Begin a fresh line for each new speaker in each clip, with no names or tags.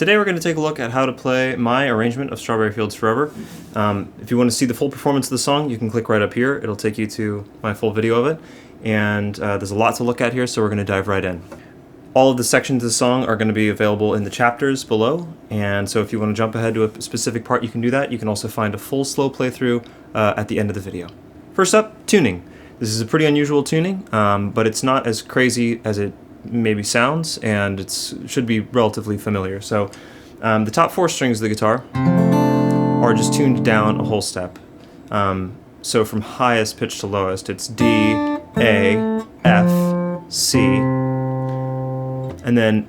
Today we're going to take a look at how to play my arrangement of Strawberry Fields Forever. If you want to see the full performance of the song, you can click right up here. It'll take you to my full video of it. And there's a lot to look at here, so we're going to dive right in. All of the sections of the song are going to be available in the chapters below, and so if you want to jump ahead to a specific part, you can do that. You can also find a full slow playthrough at the end of the video. First up, tuning. This is a pretty unusual tuning, but it's not as crazy as it maybe sounds, and it should be relatively familiar. So the top four strings of the guitar are just tuned down a whole step. So from highest pitch to lowest, it's D, A, F, C, and then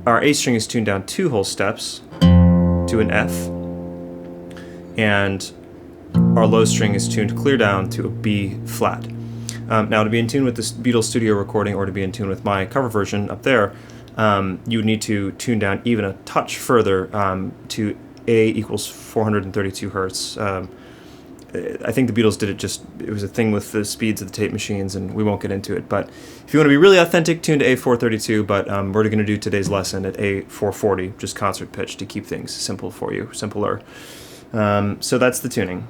our A string is tuned down two whole steps to an F, and our low string is tuned clear down to a B flat. Now, to be in tune with this Beatles studio recording, or to be in tune with my cover version up there, you would need to tune down even a touch further to A equals 432 hertz. I think the Beatles did it it was a thing with the speeds of the tape machines, and we won't get into it. But if you want to be really authentic, tune to A432, but we're going to do today's lesson at A440, just concert pitch, to keep things simple for you, simpler. So that's the tuning.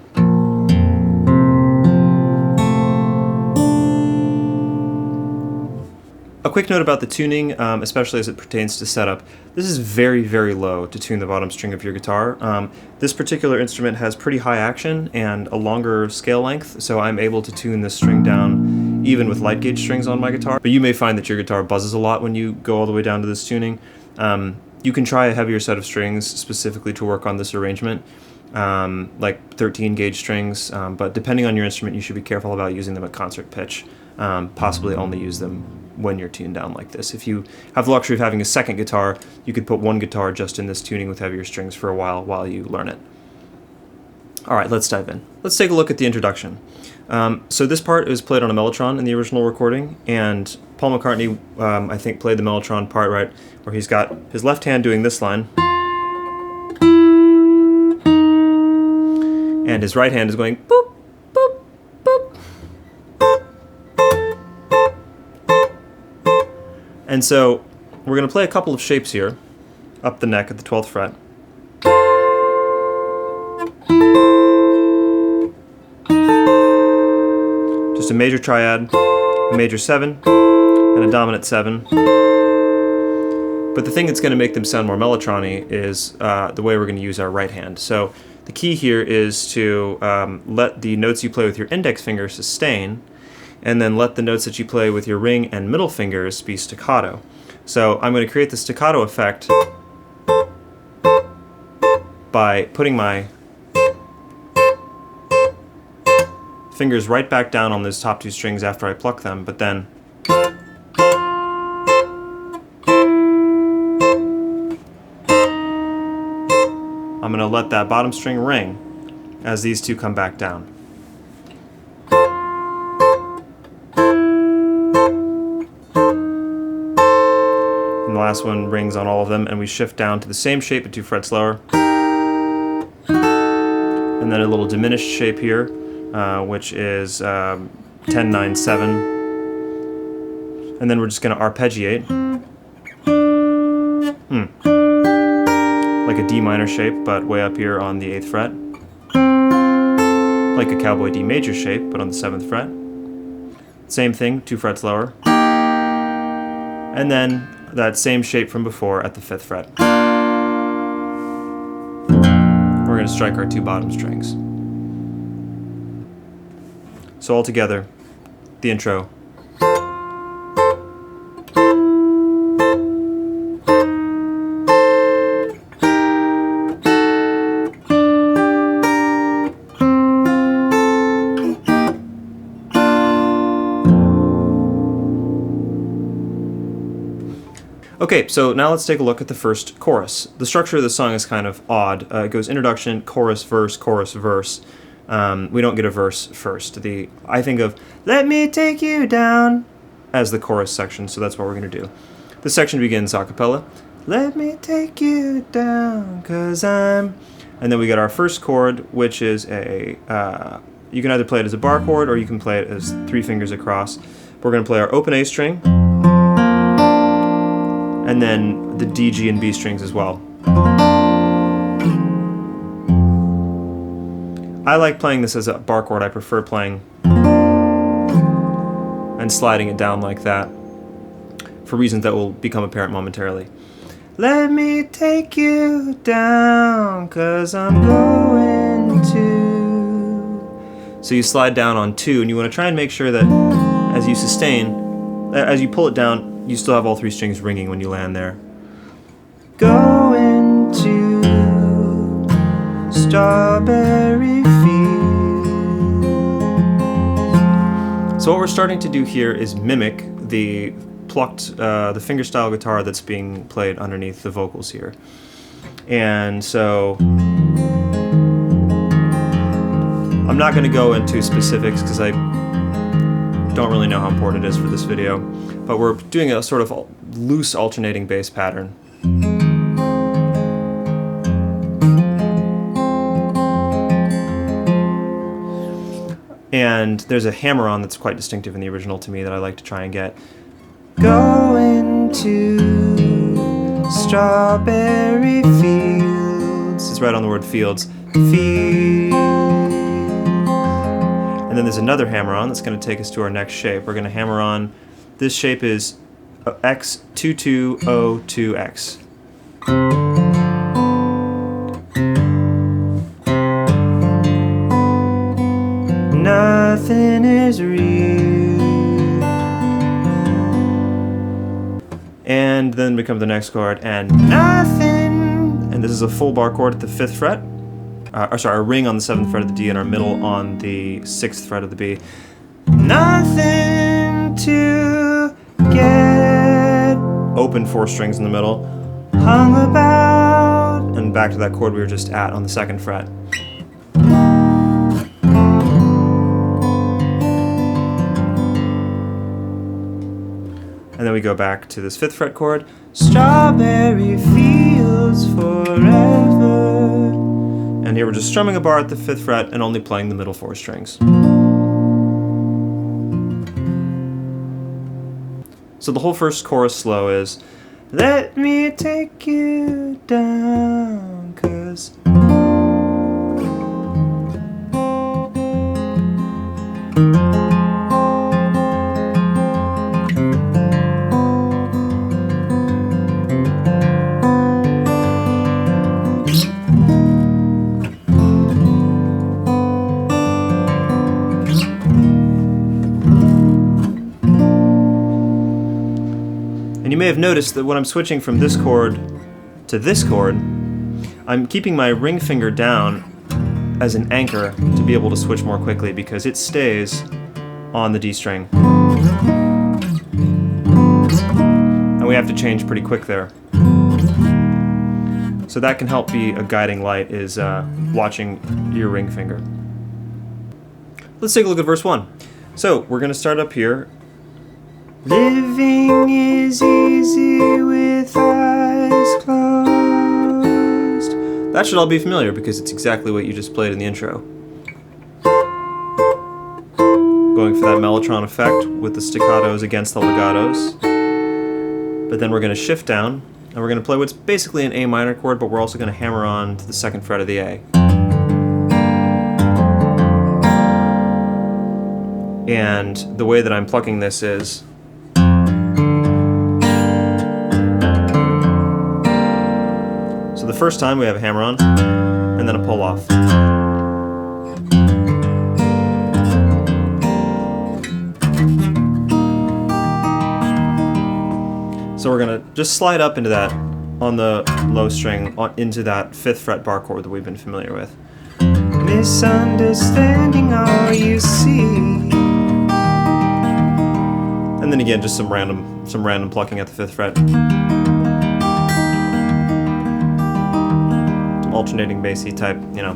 A quick note about the tuning, especially as it pertains to setup. This is very, very low to tune the bottom string of your guitar. This particular instrument has pretty high action and a longer scale length, so I'm able to tune this string down even with light gauge strings on my guitar. But you may find that your guitar buzzes a lot when you go all the way down to this tuning. You can try a heavier set of strings specifically to work on this arrangement, like 13 gauge strings, but depending on your instrument, you should be careful about using them at concert pitch. Possibly only use them when you're tuned down like this. If you have the luxury of having a second guitar, you could put one guitar just in this tuning with heavier strings for a while you learn it. Alright, let's dive in. Let's take a look at the introduction. So this part is played on a mellotron in the original recording, and Paul McCartney, I think, played the mellotron part right where he's got his left hand doing this line, and his right hand is going boop, boop, boop. And so we're going to play a couple of shapes here, up the neck at the 12th fret. Just a major triad, a major 7, and a dominant 7. But the thing that's going to make them sound more mellotron-y is the way we're going to use our right hand. So the key here is to let the notes you play with your index finger sustain, and then let the notes that you play with your ring and middle fingers be staccato. So I'm going to create the staccato effect by putting my fingers right back down on those top two strings after I pluck them, but then I'm going to let that bottom string ring as these two come back down. And the last one rings on all of them, and we shift down to the same shape but 2 frets lower. And then a little diminished shape here, which is 10, 9, 7. And then we're just going to arpeggiate. Like a D minor shape, but way up here on the 8th fret. Like a cowboy D major shape, but on the 7th fret. Same thing, 2 frets lower. And then that same shape from before at the 5th fret. We're going to strike our 2 bottom strings. So all together, the intro. Okay, so now let's take a look at the first chorus. The structure of the song is kind of odd. It goes introduction, chorus, verse, chorus, verse. We don't get a verse first. I think of "Let me take you down" as the chorus section, so that's what we're going to do. This section begins a cappella. Let me take you down, 'cause I'm... And then we get our first chord, which is you can either play it as a bar chord or you can play it as 3 fingers across. We're going to play our open A string, and then the D, G, and B strings as well. I like playing this as a bar chord. I prefer playing and sliding it down like that for reasons that will become apparent momentarily. Let me take you down, 'cause I'm going to. So you slide down on 2, and you want to try and make sure that as you sustain, as you pull it down, you still have all 3 strings ringing when you land there. Going to strawberry field. So what we're starting to do here is mimic the plucked, the fingerstyle guitar that's being played underneath the vocals here. And so I'm not going to go into specifics because I don't really know how important it is for this video, but we're doing a sort of loose alternating bass pattern. And there's a hammer-on that's quite distinctive in the original to me that I like to try and get. Going to strawberry fields. It's right on the word fields. Fields. And then there's another hammer-on that's going to take us to our next shape. We're going to hammer on, this shape is X2202X. Nothing is real. And then become the next chord, and nothing. And this is a full bar chord at the 5th fret. A ring on the 7th fret of the D and our middle on the 6th fret of the B. Nothing to get. Open 4 strings in the middle. Hung about. And back to that chord we were just at on the 2nd fret. And then we go back to this 5th fret chord. Strawberry fields forever. And here we're just strumming a bar at the 5th fret and only playing the middle 4 strings. So the whole first chorus slow is, let me take you down, 'cause you may have noticed that when I'm switching from this chord to this chord, I'm keeping my ring finger down as an anchor to be able to switch more quickly because it stays on the D string. And we have to change pretty quick there. So that can help be a guiding light, is watching your ring finger. Let's take a look at verse 1. So we're going to start up here. Living is easy with eyes closed. That should all be familiar because it's exactly what you just played in the intro. Going for that mellotron effect with the staccatos against the legatos. But then we're going to shift down and we're going to play what's basically an A minor chord, but we're also going to hammer on to the 2nd fret of the A. And the way that I'm plucking this is, so the first time we have a hammer on, and then a pull off. So we're gonna just slide up into that on the low string, into that 5th fret bar chord that we've been familiar with. Misunderstanding all you see. And then again, just some random plucking at the 5th fret. Alternating bassy type, you know.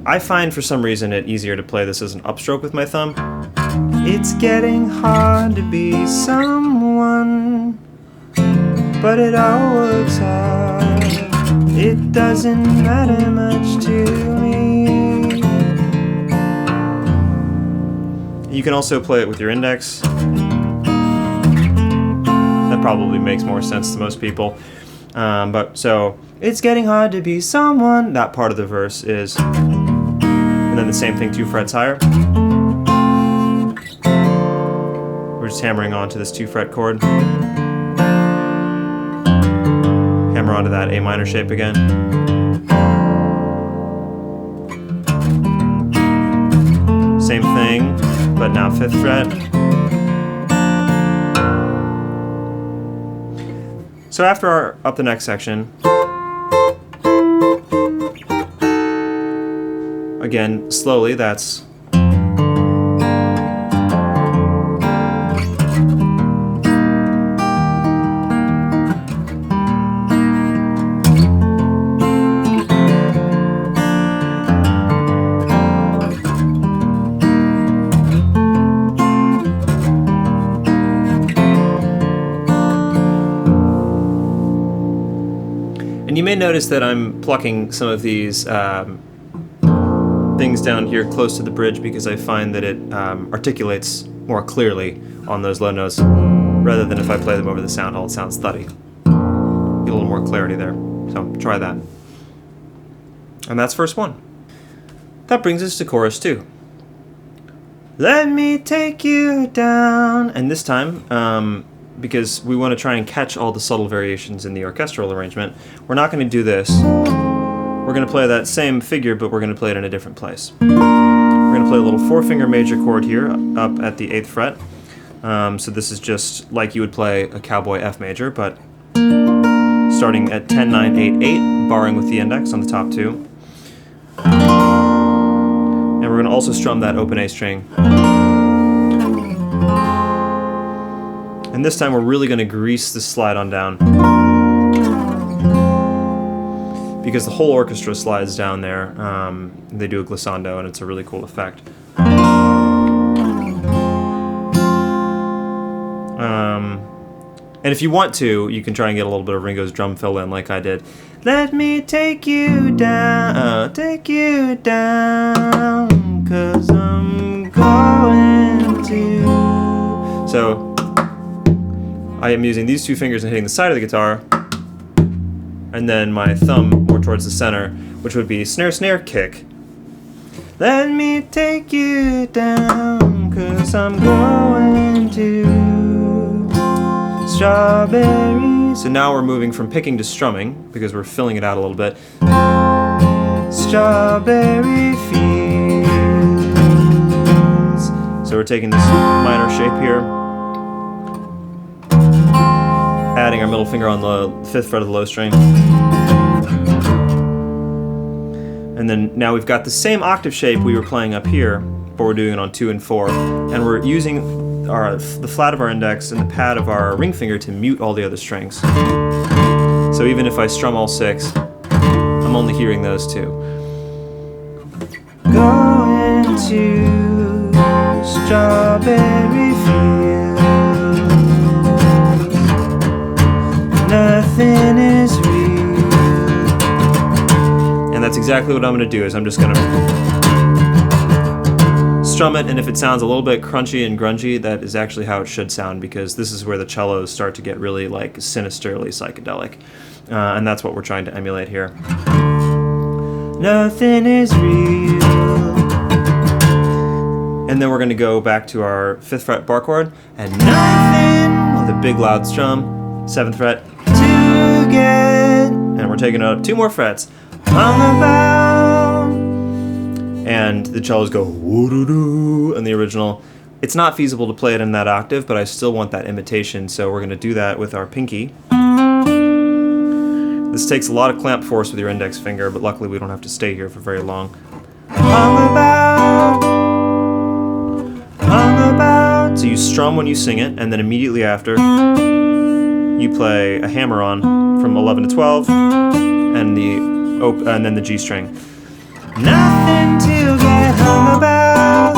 I find for some reason it easier to play this as an upstroke with my thumb. It's getting hard to be someone, but it all works out. It doesn't matter much to me. You can also play it with your index. That That probably makes more sense to most people. But so, it's getting hard to be someone. That part of the verse is, and then the same thing 2 frets higher. We're just hammering onto this 2 fret chord. Hammer onto that A minor shape again. Same thing, but now 5th fret. So after our up the next section, again, slowly, that's you may notice that I'm plucking some of these things down here close to the bridge because I find that it articulates more clearly on those low notes rather than if I play them over the sound hole. It sounds thuddy. Get a little more clarity there. So try that. And that's verse 1. That brings us to chorus 2. Let me take you down. And this time, because we want to try and catch all the subtle variations in the orchestral arrangement, we're not going to do this. We're going to play that same figure, but we're going to play it in a different place. We're going to play a little 4-finger major chord here, up at the 8th fret. So this is just like you would play a cowboy F major, but starting at 10, 9, 8, 8, barring with the index on the top 2. And we're going to also strum that open A string. And this time we're really going to grease the slide on down, because the whole orchestra slides down there. They do a glissando and it's a really cool effect. And if you want to, you can try and get a little bit of Ringo's drum fill in like I did. Let me take you down, 'cause I'm going to. So I am using these 2 fingers and hitting the side of the guitar, and then my thumb more towards the center, which would be snare, snare, kick. Let me take you down, 'cause I'm going to strawberry. So now we're moving from picking to strumming, because we're filling it out a little bit. Strawberry fields. So we're taking this minor shape here, adding our middle finger on the 5th fret of the low string. And then now we've got the same octave shape we were playing up here, but we're doing it on 2 and 4. And we're using the flat of our index and the pad of our ring finger to mute all the other strings. So even if I strum all 6, I'm only hearing those 2. Going to strawberry fields. Nothing is real. And that's exactly what I'm going to do, is I'm just going to strum it, and if it sounds a little bit crunchy and grungy, that is actually how it should sound, because this is where the cellos start to get really like sinisterly psychedelic. And that's what we're trying to emulate here. Nothing is real. And then we're going to go back to our 5th fret bar chord, and nothing, with a big loud strum, 7th fret, to get, and we're taking it up 2 more frets, on the bow, and the cellos go woo-doo-doo in the original. It's not feasible to play it in that octave, but I still want that imitation, so we're going to do that with our pinky. This takes a lot of clamp force with your index finger, but luckily we don't have to stay here for very long. On the bow, on the bow. So you strum when you sing it, and then immediately after, you play a hammer on from 11 to 12, and then the G string. Nothing to get hung about.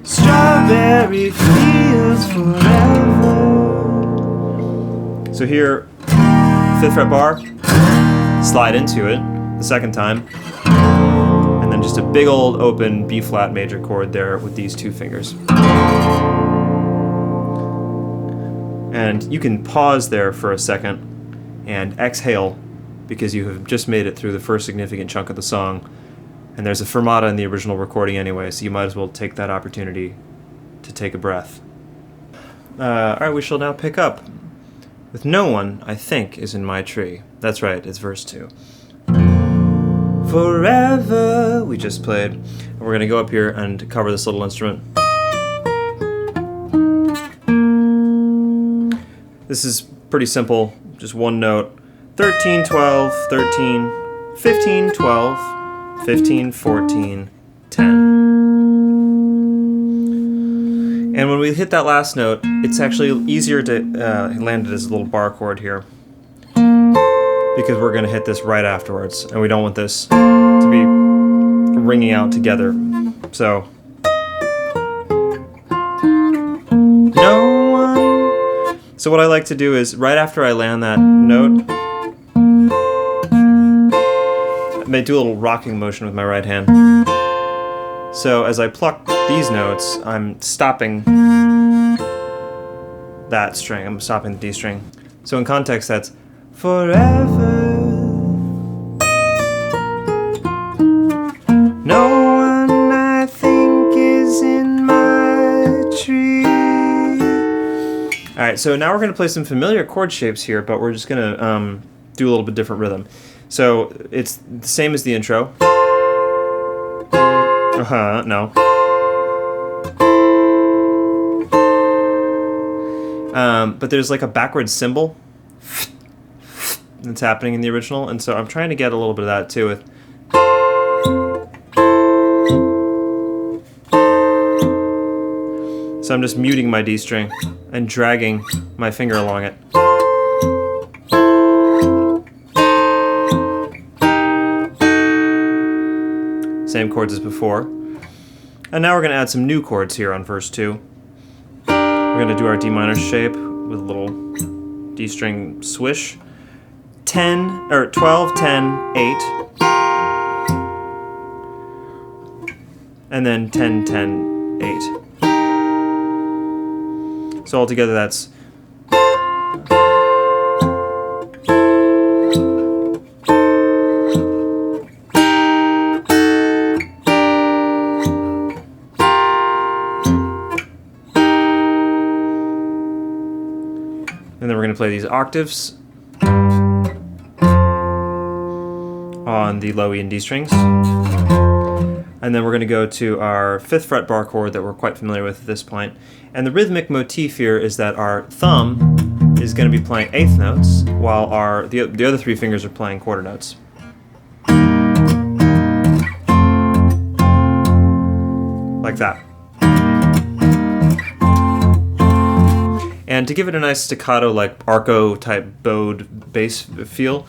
Strawberry fields forever. So here, 5th fret bar, slide into it the 2nd time, and then just a big old open B flat major chord there with these 2 fingers. And you can pause there for a second and exhale because you have just made it through the first significant chunk of the song. And there's a fermata in the original recording anyway, so you might as well take that opportunity to take a breath. Alright, we shall now pick up with No One, I Think, Is in My Tree. That's right, it's verse 2. Forever, we just played. And we're going to go up here and cover this little instrument. This is pretty simple, just one note. 13, 12, 13, 15, 12, 15, 14, 10. And when we hit that last note, it's actually easier to land it as a little bar chord here, because we're going to hit this right afterwards, and we don't want this to be ringing out together. So, no one. So what I like to do is, right after I land that note, I may do a little rocking motion with my right hand. So as I pluck these notes, I'm stopping that string. I'm stopping the D string. So in context, that's forever. No one, I think, is in my tree. Alright, so now we're going to play some familiar chord shapes here, but we're just going to do a little bit different rhythm. So it's the same as the intro. No. But there's like a backwards cymbal that's happening in the original, and so I'm trying to get a little bit of that too with. So I'm just muting my D string and dragging my finger along it. Same chords as before. And now we're going to add some new chords here on verse 2. We're going to do our D minor shape with a little D string swish. 10, or 12, 10, 8. And then 10, 10, 8. So altogether that's and then we're going to play these octaves on the low E and D strings. And then we're going to go to our 5th fret bar chord that we're quite familiar with at this point. And the rhythmic motif here is that our thumb is going to be playing 8th notes, while the other 3 fingers are playing quarter notes. Like that. And to give it a nice staccato, like arco type bowed bass feel,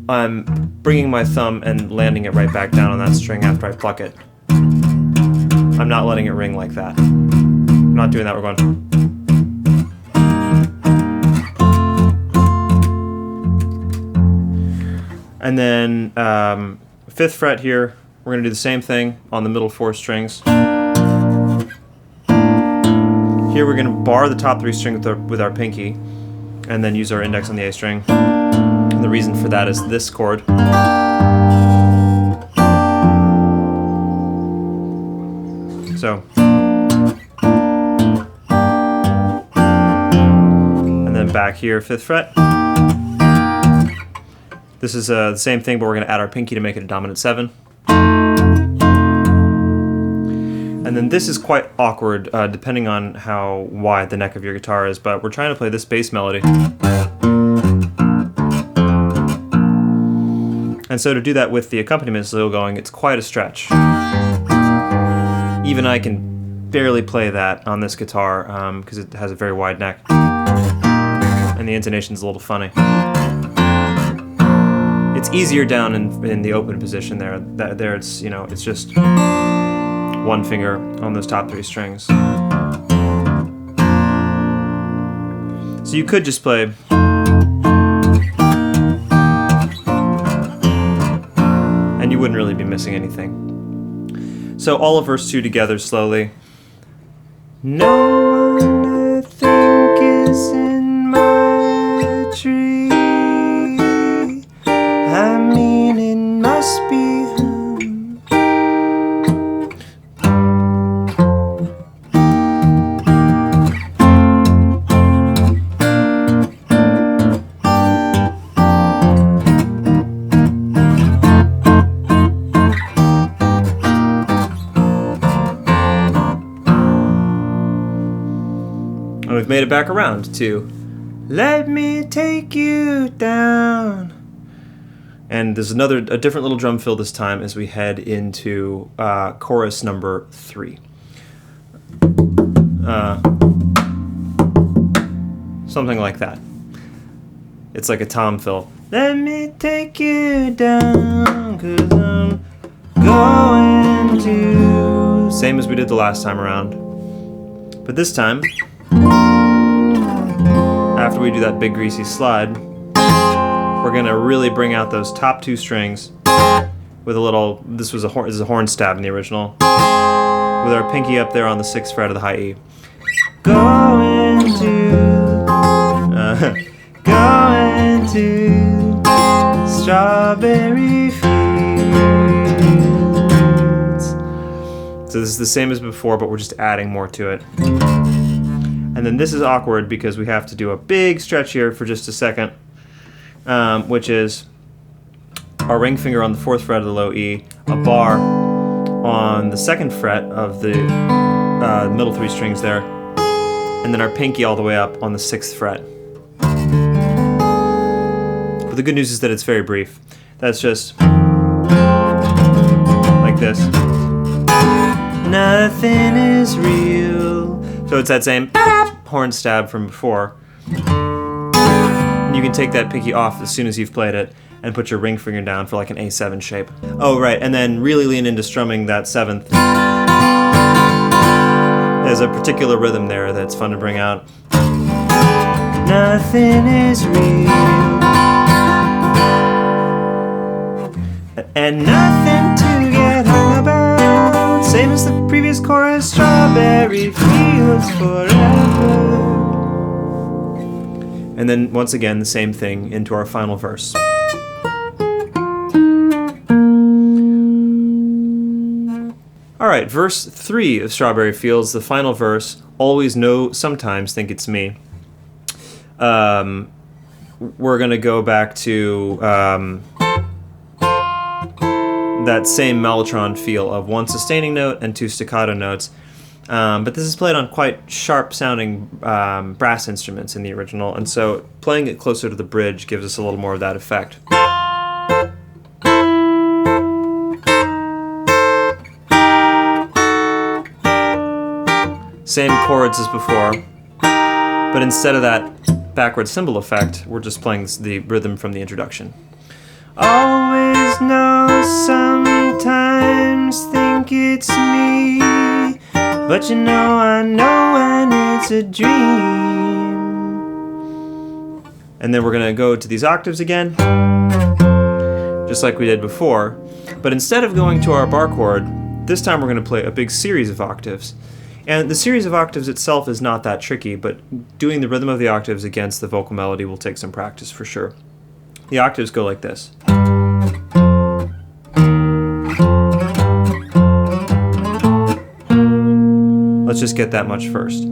I'm bringing my thumb and landing it right back down on that string after I pluck it. I'm not letting it ring like that. I'm not doing that, we're going. And then 5th fret here, we're going to do the same thing on the middle 4 strings. Here we're going to bar the top 3 strings with our pinky, and then use our index on the A string. And the reason for that is this chord. So. And then back here, 5th fret. This is the same thing, but we're going to add our pinky to make it a dominant 7. And then this is quite awkward depending on how wide the neck of your guitar is, but we're trying to play this bass melody. And so to do that with the accompaniment still going, it's quite a stretch. Even I can barely play that on this guitar because it has a very wide neck. And the intonation's a little funny. It's easier down in the open position there. There it's, you know, it's just one finger on those top 3 strings. So you could just play and you wouldn't really be missing anything. So all of verse 2 together slowly. No one And we've made it back around to "Let me take you down." And there's a different little drum fill this time as we head into chorus number 3. Something like that. It's like a tom fill. Let me take you down, 'cause I'm going to... Same as we did the last time around. But this time, after we do that big greasy slide, we're gonna really bring out those top 2 strings with a little, this is a horn stab in the original, with our pinky up there on the 6th fret of the high E. Going to strawberry fields. So this is the same as before, but we're just adding more to it. And then this is awkward because we have to do a big stretch here for just a second, which is our ring finger on the 4th fret of the low E, a bar on the 2nd fret of the middle 3 strings there, and then our pinky all the way up on the 6th fret. But the good news is that it's very brief. That's just like this. Nothing is real. So it's that same horn stab from before. And you can take that pinky off as soon as you've played it and put your ring finger down for like an A7 shape. Oh, right, and then really lean into strumming that 7th. There's a particular rhythm there that's fun to bring out. Nothing is real. And nothing to get hung about. Same as the previous chorus, strawberry fields forever. And then once again the same thing into our final verse. Alright, verse 3 of Strawberry Fields, the final verse, always know, sometimes think it's me. We're gonna go back to that same mellotron feel of 1 sustaining note and 2 staccato notes, but this is played on quite sharp sounding brass instruments in the original, and so playing it closer to the bridge gives us a little more of that effect. Same chords as before, but instead of that backward cymbal effect, we're just playing the rhythm from the introduction. Always know, sometimes think it's me, but you know I know when it's a dream. And then we're going to go to these octaves again, just like we did before, but instead of going to our bar chord, this time we're going to play a big series of octaves. And the series of octaves itself is not that tricky, but doing the rhythm of the octaves against the vocal melody will take some practice for sure. The octaves go like this. Let's just get that much first.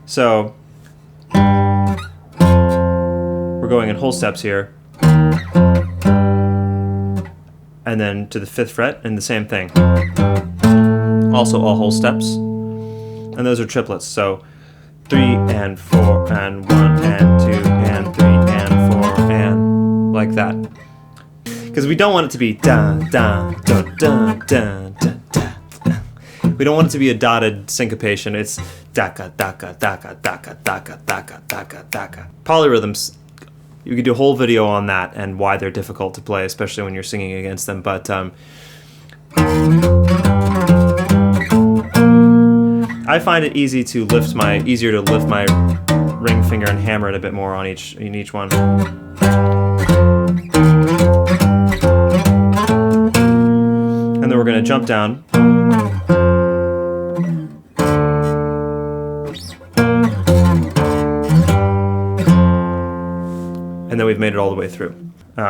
So, we're going in whole steps here. And then to the 5th fret, and the same thing. Also all whole steps. And those are triplets, so 3 and 4 and 1 and 2 and 3 and 4 and like that. Because we don't want it to be da da da da da da da. We don't want it to be a dotted syncopation. It's daka daka daka daka daka daka daka daka. Polyrhythms, you could do a whole video on that and why they're difficult to play, especially when you're singing against them. But I find it easier to lift my ring finger and hammer it a bit more on each one. And then we're going to jump down. And then we've made it all the way through.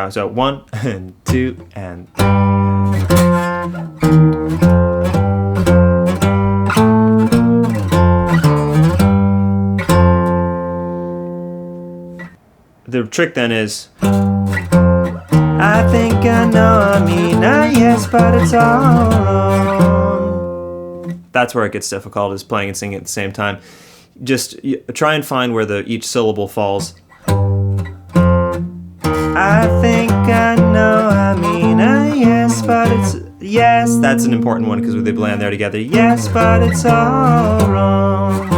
So 1 and 2 and... The trick then is, I think I know, I mean, not yes, but it's all. That's where it gets difficult, is playing and singing at the same time. just try and find where each syllable falls. I think I know, I mean, yes, but it's, yes, that's an important one because they blend there together. Yes, but it's all wrong.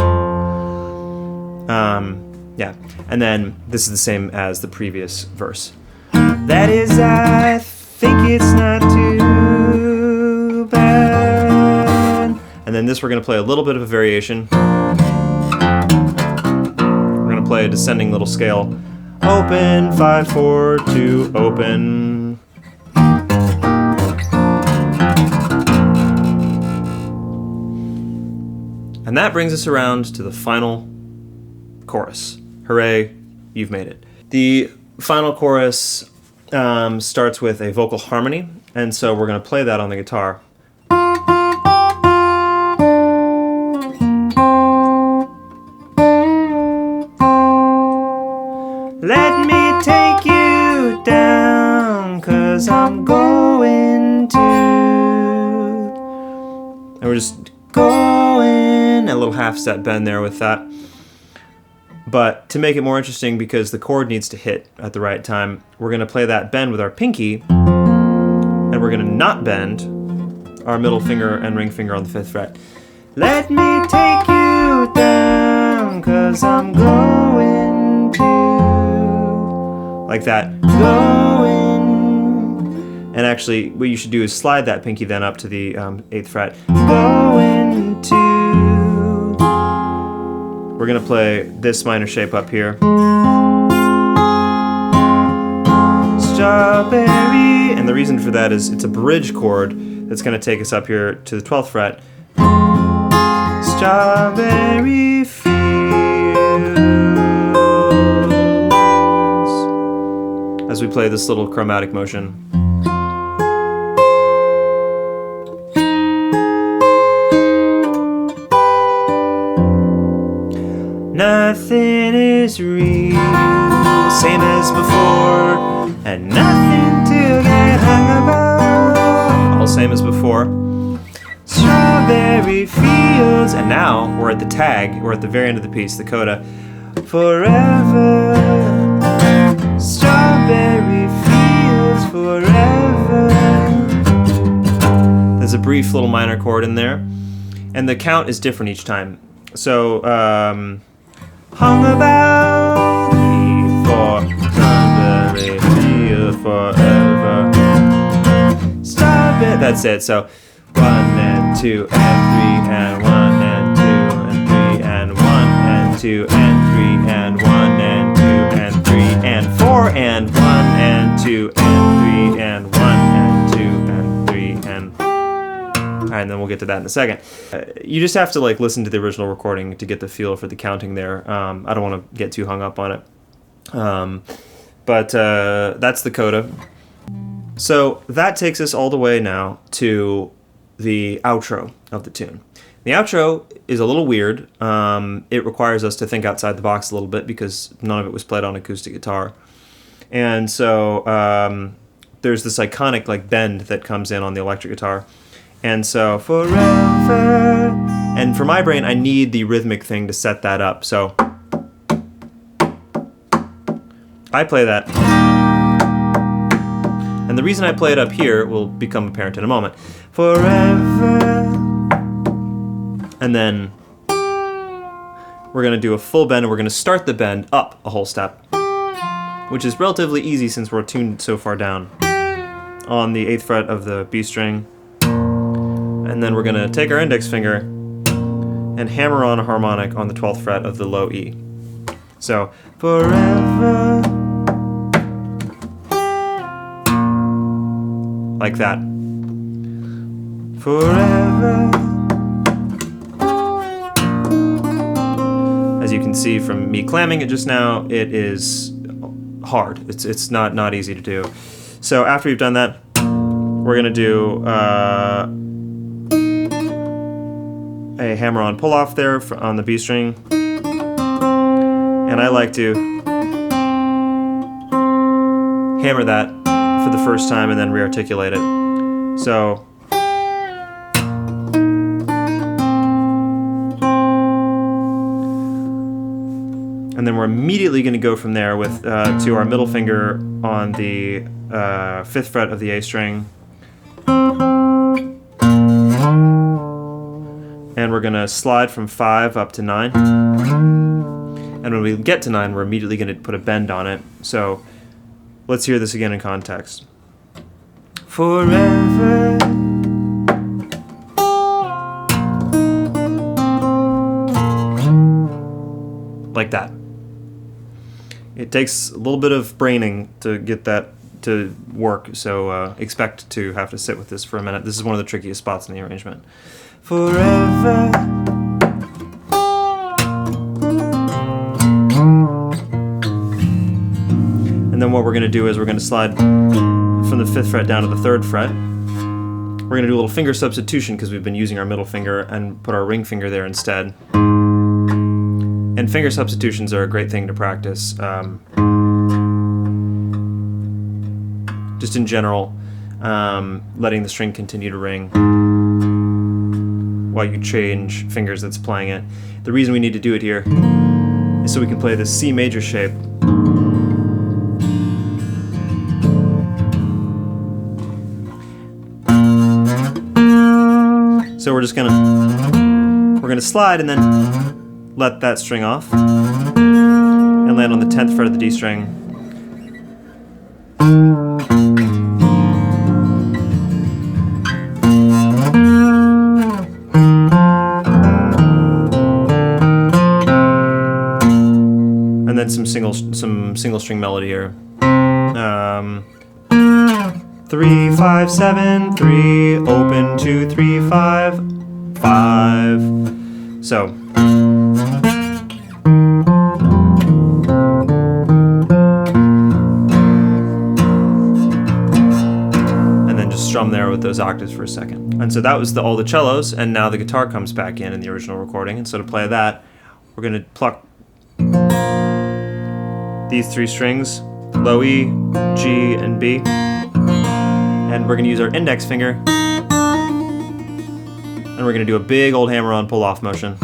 Yeah, and then this is the same as the previous verse. That is, I think it's not too bad. And then this we're going to play a little bit of a variation. We're going to play a descending little scale. Open, 5, 4, 2, open. And that brings us around to the final chorus. Hooray, you've made it. The final chorus starts with a vocal harmony, and so we're going to play that on the guitar. Let me take you down, 'cause I'm going to. And we're just going, a little half step bend there with that. But to make it more interesting, because the chord needs to hit at the right time, we're going to play that bend with our pinky, and we're going to not bend our middle finger and ring finger on the 5th fret. Let me take you down, 'cause I'm going to. Like that. Going. And actually, what you should do is slide that pinky then up to the 8th fret. Going to. We're going to play this minor shape up here. Strawberry. And the reason for that is it's a bridge chord that's going to take us up here to the 12th fret. Strawberry fields. As we play this little chromatic motion. Nothing is real, same as before, and nothing to get hung about. All same as before. Strawberry fields, and now we're at the tag, we're at the very end of the piece, the coda. Forever, strawberry fields forever. There's a brief little minor chord in there, and the count is different each time. So, hung about me for strawberry field forever. Strawberry. That's it. So 1 and 2 and 3 and 1 and 2 and 3 and 1 and 2 and 3 and 1 and 2 and 3 and 4 and 1 and 2 and 3 and 1 and 2 and 3 and. And then we'll get to that in a second. You just have to like listen to the original recording to get the feel for the counting there. I don't want to get too hung up on it. But that's the coda. So that takes us all the way now to the outro of the tune. The outro is a little weird. It requires us to think outside the box a little bit because none of it was played on acoustic guitar. And so there's this iconic like bend that comes in on the electric guitar. And so, forever. And for my brain, I need the rhythmic thing to set that up. So, I play that. And the reason I play it up here will become apparent in a moment. Forever. And then, we're going to do a full bend, and we're going to start the bend up a whole step. Which is relatively easy since we're tuned so far down. On the 8th fret of the B string. And then we're going to take our index finger and hammer on a harmonic on the 12th fret of the low E. So, forever. Like that. Forever. As you can see from me clamming it just now, it is hard. It's not easy to do. So after you've done that, we're going to do a hammer-on pull-off there on the B string, and I like to hammer that for the first time and then re-articulate it. So And then we're immediately going to go from there with to our middle finger on the 5th fret of the A string. And we're going to slide from 5 up to 9. And when we get to 9, we're immediately going to put a bend on it. So let's hear this again in context. Forever. Like that. It takes a little bit of braining to get that to work, so expect to have to sit with this for a minute. This is one of the trickiest spots in the arrangement. Forever. And then what we're going to do is we're going to slide from the 5th fret down to the 3rd fret. We're going to do a little finger substitution because we've been using our middle finger and put our ring finger there instead. And finger substitutions are a great thing to practice. Just in general, letting the string continue to ring while you change fingers that's playing it. The reason we need to do it here is so we can play this C major shape. So we're gonna slide and then let that string off and land on the 10th fret of the D string. And then some single string melody here. 3 5 7 3 open 2 3 5 5. So strum there with those octaves for a second. And so that was all the cellos, and now the guitar comes back in the original recording, and so to play that, we're going to pluck these 3 strings, low E, G, and B, and we're going to use our index finger, and we're going to do a big old hammer-on pull-off motion.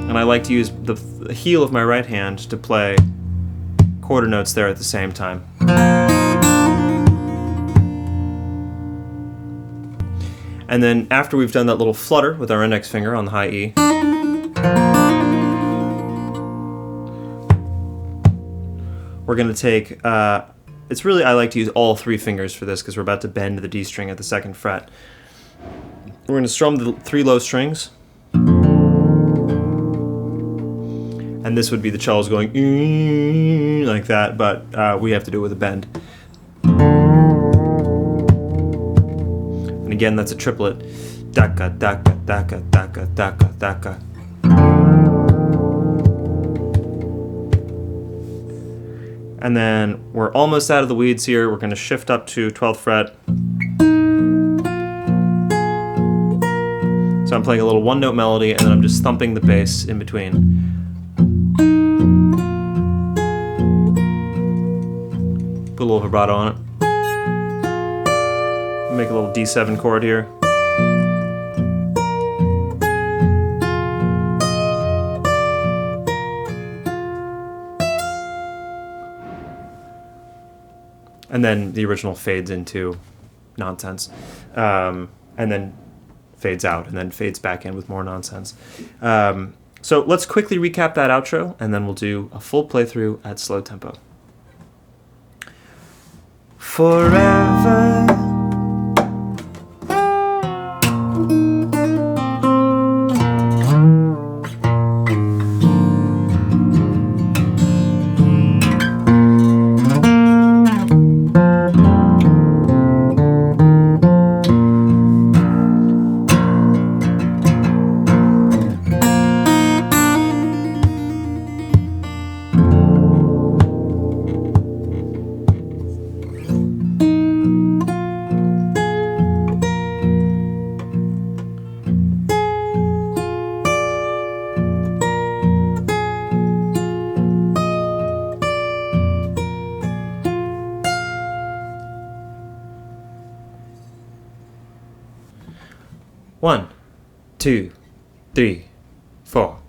And I like to use the heel of my right hand to play quarter notes there at the same time. And then after we've done that little flutter with our index finger on the high E, we're going to take, it's really, I like to use all 3 fingers for this because we're about to bend the D string at the 2nd fret. We're going to strum the 3 low strings. And this would be the cellos going like that, but we have to do it with a bend. Again, that's a triplet. Daka, daka, daka, daka, daka, daka. And then we're almost out of the weeds here. We're going to shift up to 12th fret. So I'm playing a little 1-note melody, and then I'm just thumping the bass in between. Put a little vibrato on it. Make a little D7 chord here. And then the original fades into nonsense. And then fades out, and then fades back in with more nonsense. So let's quickly recap that outro, and then we'll do a full playthrough at slow tempo. Forever. One, two, three, four.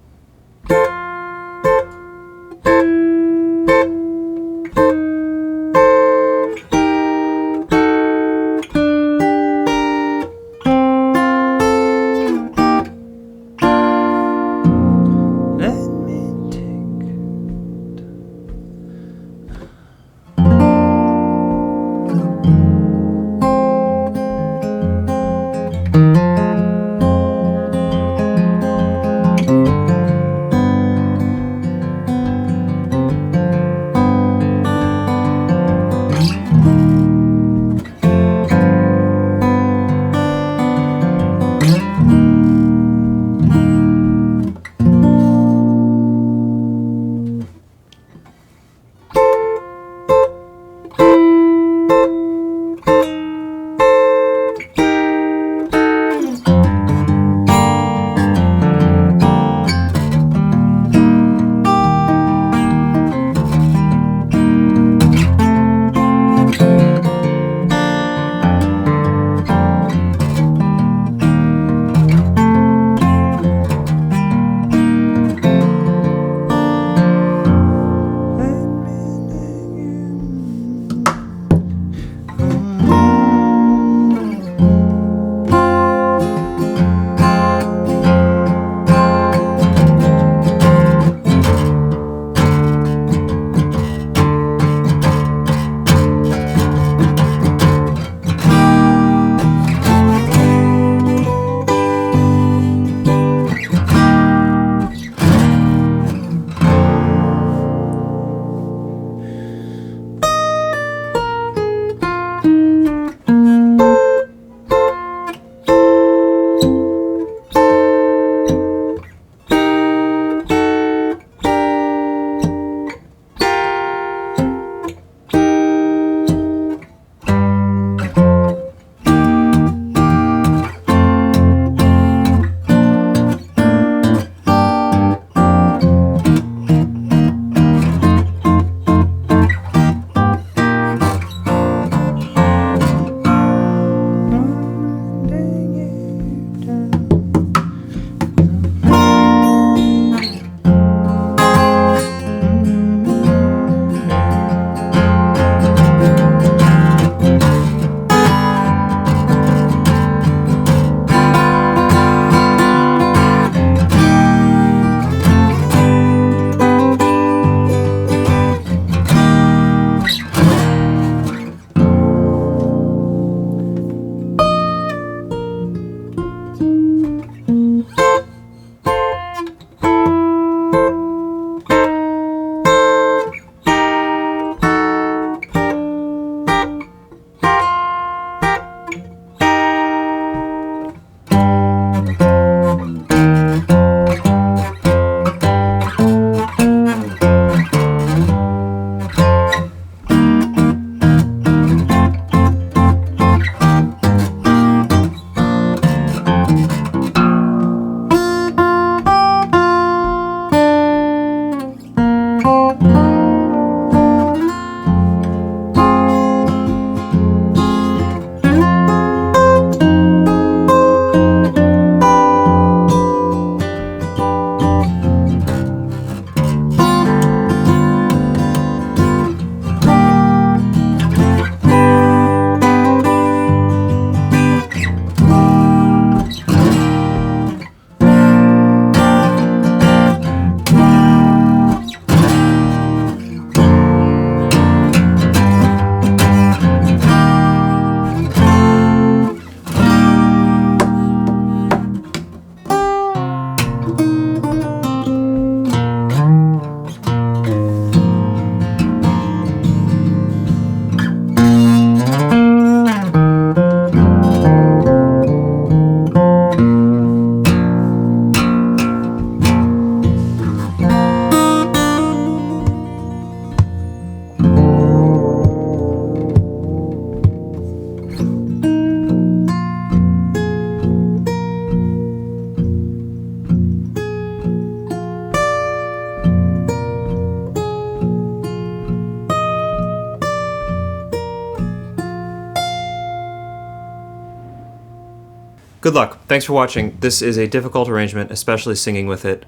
Good luck. Thanks for watching. This is a difficult arrangement, especially singing with it,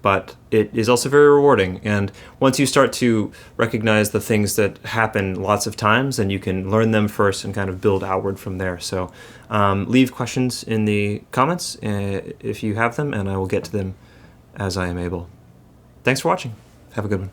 but it is also very rewarding. And once you start to recognize the things that happen lots of times, then you can learn them first and kind of build outward from there. So leave questions in the comments if you have them, and I will get to them as I am able. Thanks for watching. Have a good one.